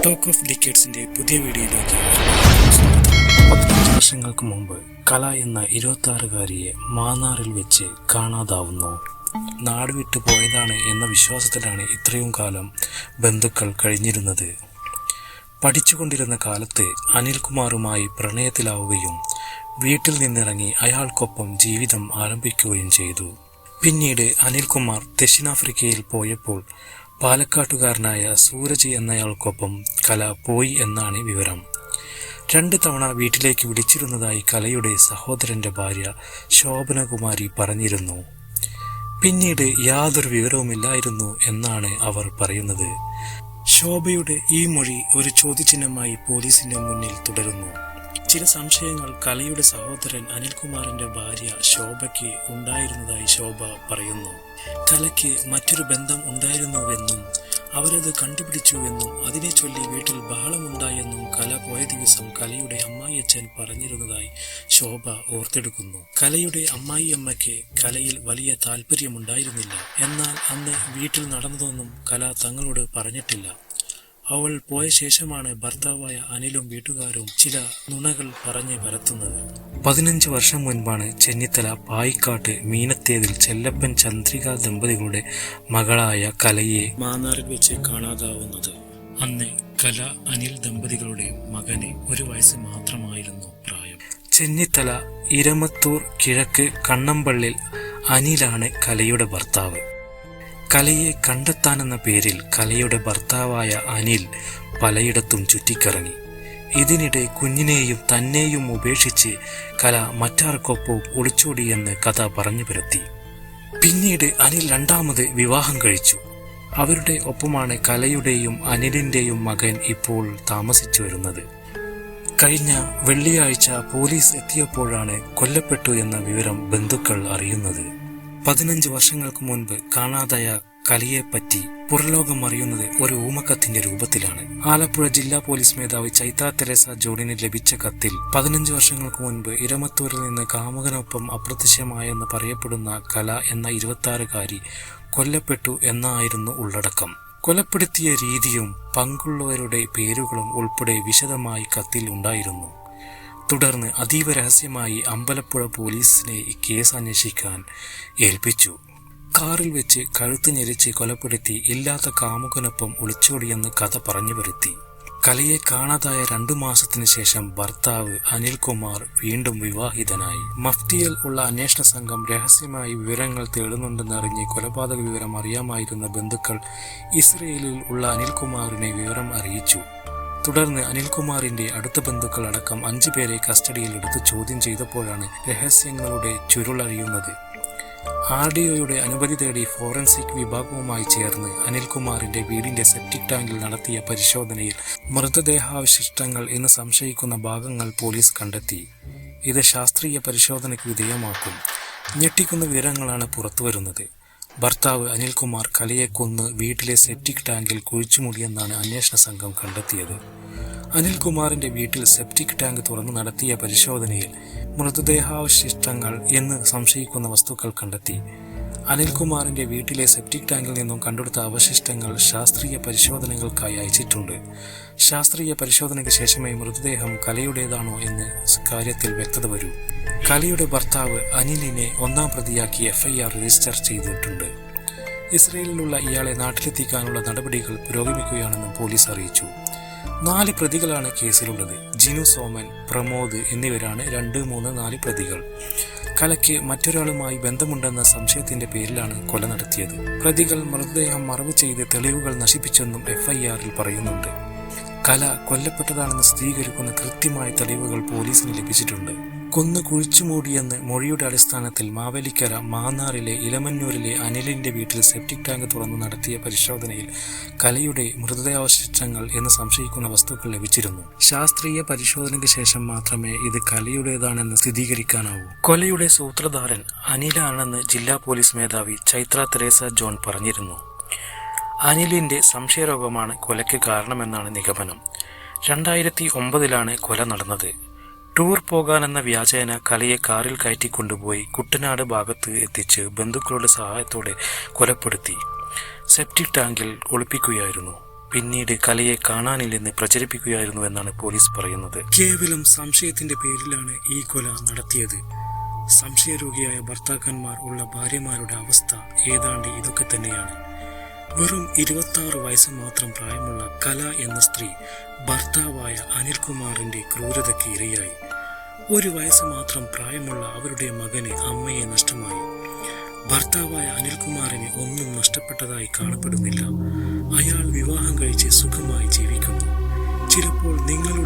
Talk of ഡിക്കേഡ്സിന്റെ പുതിയ വീഡിയോയിലേക്ക് സ്വാഗതം. 15 വർഷങ്ങൾക്ക് മുമ്പ് കല എന്ന 26-കാരിയെ മാന്നാറിൽ വെച്ച് കാണാതാവുന്നു. നാട് വിട്ടു പോയതാണ് എന്ന വിശ്വാസത്തിലാണ് ഇത്രയും കാലം ബന്ധുക്കൾ കഴിഞ്ഞിരുന്നത്. പഠിച്ചുകൊണ്ടിരുന്ന കാലത്ത് അനിൽകുമാറുമായി പ്രണയത്തിലാവുകയും വീട്ടിൽ നിന്നിറങ്ങി അയാൾക്കൊപ്പം ജീവിതം ആരംഭിക്കുകയും ചെയ്തു. പിന്നീട് അനിൽകുമാർ ദക്ഷിണാഫ്രിക്കയിൽ പോയപ്പോൾ പാലക്കാട്ടുകാരനായ സൂരജ് എന്നയാൾക്കൊപ്പം കല പോയി എന്നാണ് വിവരം. 2 തവണ വീട്ടിലേക്ക് വിളിച്ചിരുന്നതായി കലയുടെ സഹോദരന്റെ ഭാര്യ ശോഭനകുമാരി പറഞ്ഞിരുന്നു. പിന്നീട് യാതൊരു വിവരവുമില്ലായിരുന്നു എന്നാണ് അവർ പറയുന്നത്. ശോഭയുടെ ഈ മൊഴി ഒരു ചോദ്യചിഹ്നമായി പോലീസിന്റെ മുന്നിൽ തുടരുന്നു. ചില സംശയങ്ങൾ കലയുടെ സഹോദരൻ അനിൽകുമാറിന്റെ ഭാര്യ ശോഭയ്ക്ക് ഉണ്ടായിരുന്നതായി ശോഭ പറയുന്നു. കലയ്ക്ക് മറ്റൊരു ബന്ധം ഉണ്ടായിരുന്നുവെന്നും അവരത് കണ്ടുപിടിച്ചുവെന്നും അതിനെ ചൊല്ലി വീട്ടിൽ ബഹളമുണ്ടായെന്നും കല പോയ ദിവസം കലയുടെ അമ്മായിയച്ഛൻ പറഞ്ഞിരുന്നതായി ശോഭ ഓർത്തെടുക്കുന്നു. കലയുടെ അമ്മായിയമ്മയ്ക്ക് കലയിൽ വലിയ താല്പര്യമുണ്ടായിരുന്നില്ല. എന്നാൽ അന്ന് വീട്ടിൽ നടന്നതൊന്നും കല തങ്ങളോട് പറഞ്ഞിട്ടില്ല. അവൾ പോയ ശേഷമാണ് ഭർത്താവായ അനിലും വീട്ടുകാരും ചില നുണകൾ പറഞ്ഞ് പരത്തുന്നത്. 15 വർഷം മുൻപാണ് ചെന്നിത്തല പായിക്കാട്ട് മീനത്തേതിൽ ചെല്ലപ്പൻ ചന്ദ്രിക ദമ്പതികളുടെ മകളായ കലയെ മാന്നാറിൽ വെച്ച് കാണാതാവുന്നത്. അന്ന് കല അനിൽ ദമ്പതികളുടെ മകന് 1 വയസ്സ് മാത്രമായിരുന്നു പ്രായം. ചെന്നിത്തല ഇരമത്തൂർ കിഴക്ക് കണ്ണമ്പള്ളിൽ അനിലാണ് കലയുടെ ഭർത്താവ്. കലയെ കണ്ടെത്താനെന്ന പേരിൽ കലയുടെ ഭർത്താവായ അനിൽ പലയിടത്തും ചുറ്റിക്കറങ്ങി. ഇതിനിടെ കുഞ്ഞിനെയും തന്നെയും ഉപേക്ഷിച്ച് കല മറ്റാർക്കൊപ്പവും ഒളിച്ചോടിയെന്ന് കഥ പറഞ്ഞു പരത്തി. പിന്നീട് അനിൽ 2ാമത് വിവാഹം കഴിച്ചു. അവരുടെ ഒപ്പമാണ് കലയുടെയും അനിലിന്റെയും മകൻ ഇപ്പോൾ താമസിച്ചു വരുന്നത്. കഴിഞ്ഞ വെള്ളിയാഴ്ച പോലീസ് എത്തിയപ്പോഴാണ് കൊല്ലപ്പെട്ടു എന്ന വിവരം ബന്ധുക്കൾ അറിയുന്നത്. 15 വർഷങ്ങൾക്ക് മുൻപ് കാണാതായ കലയെപ്പറ്റി പുറലോകം അറിയുന്നത് ഒരു ഊമക്കത്തിന്റെ രൂപത്തിലാണ്. ആലപ്പുഴ ജില്ലാ പോലീസ് മേധാവി ചൈത്ര തെരേസ ജോണിന് ലഭിച്ച കത്തിൽ 15 വർഷങ്ങൾക്ക് മുൻപ് ഇരമത്തൂരിൽ നിന്ന് കാമുകനൊപ്പം അപ്രത്യക്ഷമായെന്ന് പറയപ്പെടുന്ന കല എന്ന 26-കാരി കൊല്ലപ്പെട്ടു എന്നായിരുന്നു ഉള്ളടക്കം. കൊലപ്പെടുത്തിയ രീതിയും പങ്കുള്ളവരുടെ പേരുകളും ഉൾപ്പെടെ വിശദമായി കത്തിൽ ഉണ്ടായിരുന്നു. തുടർന്ന് അതീവ രഹസ്യമായി അമ്പലപ്പുഴ പോലീസിനെ കേസ് അന്വേഷിക്കാൻ ഏൽപ്പിച്ചു. കാറിൽ വെച്ച് കഴുത്ത് ഞെരിച്ച് കൊലപ്പെടുത്തി ഇല്ലാത്ത കാമുകനൊപ്പം ഒളിച്ചോടിയെന്ന് കഥ പറഞ്ഞു വരുത്തി. കലയെ കാണാതായ 2 മാസത്തിന് ശേഷം ഭർത്താവ് അനിൽകുമാർ വീണ്ടും വിവാഹിതനായി. മഫ്തിയിൽ ഉള്ള അന്വേഷണ സംഘം രഹസ്യമായി വിവരങ്ങൾ തേടുന്നുണ്ടെന്നറിഞ്ഞ് കൊലപാതക വിവരം അറിയാമായിരുന്ന ബന്ധുക്കൾ ഇസ്രയേലിൽ ഉള്ള അനിൽകുമാറിനെ വിവരം അറിയിച്ചു. തുടർന്ന് അനിൽകുമാറിന്റെ അടുത്ത ബന്ധുക്കൾ അടക്കം 5 പേരെ കസ്റ്റഡിയിൽ എടുത്ത് ചോദ്യം ചെയ്തപ്പോഴാണ് രഹസ്യങ്ങളുടെ ചുരുളറിയുന്നത്. RDOയുടെ അനുമതി തേടി ഫോറൻസിക് വിഭാഗവുമായി ചേർന്ന് അനിൽകുമാറിന്റെ വീടിന്റെ സെപ്റ്റിക് ടാങ്കിൽ നടത്തിയ പരിശോധനയിൽ മൃതദേഹാവശിഷ്ടങ്ങൾ എന്ന് സംശയിക്കുന്ന ഭാഗങ്ങൾ പോലീസ് കണ്ടെത്തി. ഇത് ശാസ്ത്രീയ പരിശോധനയ്ക്ക് വിധേയമാക്കും. ഞെട്ടിക്കുന്ന വിവരങ്ങളാണ് പുറത്തുവരുന്നത്. ഭർത്താവ് അനിൽകുമാർ കലയെ കൊന്ന് വീട്ടിലെ സെപ്റ്റിക് ടാങ്കിൽ കുഴിച്ചുമൂടിയെന്നാണ് അന്വേഷണ സംഘം കണ്ടെത്തിയത്. അനിൽകുമാറിന്റെ വീട്ടിൽ സെപ്റ്റിക് ടാങ്ക് തുറന്നു നടത്തിയ പരിശോധനയിൽ മൃതദേഹാവശിഷ്ടങ്ങൾ എന്ന് സംശയിക്കുന്ന വസ്തുക്കൾ കണ്ടെത്തി. അനിൽകുമാറിന്റെ വീട്ടിലെ സെപ്റ്റിക് ടാങ്കിൽ നിന്നും കണ്ടെടുത്ത അവശിഷ്ടങ്ങൾ ശാസ്ത്രീയ പരിശോധനകൾക്കായി അയച്ചിട്ടുണ്ട്. ശാസ്ത്രീയ പരിശോധനയ്ക്ക് ശേഷമേ മൃതദേഹം കലയുടേതാണോ എന്ന് കാര്യത്തിൽ വ്യക്തത വരൂ. കലയുടെ ഭർത്താവ് അനിലിനെ 1ാം പ്രതിയാക്കി FIR രജിസ്റ്റർ ചെയ്തിട്ടുണ്ട്. ഇസ്രയേലിലുള്ള ഇയാളെ നാട്ടിലെത്തിക്കാനുള്ള നടപടികൾ പുരോഗമിക്കുകയാണെന്നും പോലീസ് അറിയിച്ചു. 4 പ്രതികളാണ് കേസിലുള്ളത്. ജിനു സോമൻ, പ്രമോദ് എന്നിവരാണ് 2, 3, 4 പ്രതികൾ. കലയ്ക്ക് മറ്റൊരാളുമായി ബന്ധമുണ്ടെന്ന സംശയത്തിന്റെ പേരിലാണ് കൊല നടത്തിയത്. പ്രതികൾ മൃതദേഹം മറവ് ചെയ്ത് തെളിവുകൾ നശിപ്പിച്ചെന്നും FIRൽ പറയുന്നുണ്ട്. കല കൊല്ലപ്പെട്ടതാണെന്ന് സ്ഥിരീകരിക്കുന്ന കൃത്യമായ തെളിവുകൾ പോലീസിന് ലഭിച്ചിട്ടുണ്ട്. കൊന്നു കുഴിച്ചുമൂടിയെന്ന് മൊഴിയുടെ അടിസ്ഥാനത്തിൽ മാവേലിക്കര മാന്നാറിലെ ഇലമന്നൂരിലെ അനിലിന്റെ വീട്ടിൽ സെപ്റ്റിക് ടാങ്ക് തുറന്നു നടത്തിയ പരിശോധനയിൽ കലയുടെ മൃതദേഹാവശിഷ്ടങ്ങൾ എന്ന് സംശയിക്കുന്ന വസ്തുക്കൾ ലഭിച്ചിരുന്നു. ശാസ്ത്രീയ പരിശോധനയ്ക്ക് ശേഷം മാത്രമേ ഇത് കലയുടേതാണെന്ന് സ്ഥിരീകരിക്കാനാവൂ. കൊലയുടെ സൂത്രധാരൻ അനിലാണെന്ന് ജില്ലാ പോലീസ് മേധാവി ചൈത്ര തെരേസ ജോൺ പറഞ്ഞിരുന്നു. അനിലിന്റെ സംശയരോഗമാണ് കൊലയ്ക്ക് കാരണമെന്നാണ് നിഗമനം. 2009 കൊല നടന്നത്. ടൂർ പോകാനെന്ന വ്യാജേന കലയെ കാറിൽ കയറ്റിക്കൊണ്ടുപോയി കുട്ടനാട് ഭാഗത്ത് എത്തിച്ച് ബന്ധുക്കളുടെ സഹായത്തോടെ കൊലപ്പെടുത്തി സെപ്റ്റിക് ടാങ്കിൽ ഒളിപ്പിക്കുകയായിരുന്നു. പിന്നീട് കലയെ കാണാനില്ലെന്ന് പ്രചരിപ്പിക്കുകയായിരുന്നു എന്നാണ് പോലീസ് പറയുന്നത്. കേവലം സംശയത്തിന്റെ പേരിലാണ് ഈ കൊല നടത്തിയത്. സംശയരോഗിയായ ഭർത്താക്കന്മാർ ഉള്ള ഭാര്യമാരുടെ അവസ്ഥ ഏതാണ്ട് ഇതൊക്കെ തന്നെയാണ്. വെറും 26 വയസ്സ് മാത്രം പ്രായമുള്ള കല എന്ന സ്ത്രീ ഭർത്താവായ അനിൽകുമാറിന്റെ ക്രൂരതയ്ക്ക് ഇരയായി. 1 വയസ്സ് മാത്രം പ്രായമുള്ള അവരുടെ മകന് അമ്മയെ നഷ്ടമായി. ഭർത്താവായ അനിൽകുമാറിന് ഒന്നും നഷ്ടപ്പെട്ടതായി കാണപ്പെടുന്നില്ല. അയാൾ വിവാഹം കഴിച്ച് സുഖമായി ജീവിക്കുന്നു. ചിലപ്പോൾ നിങ്ങളുടെ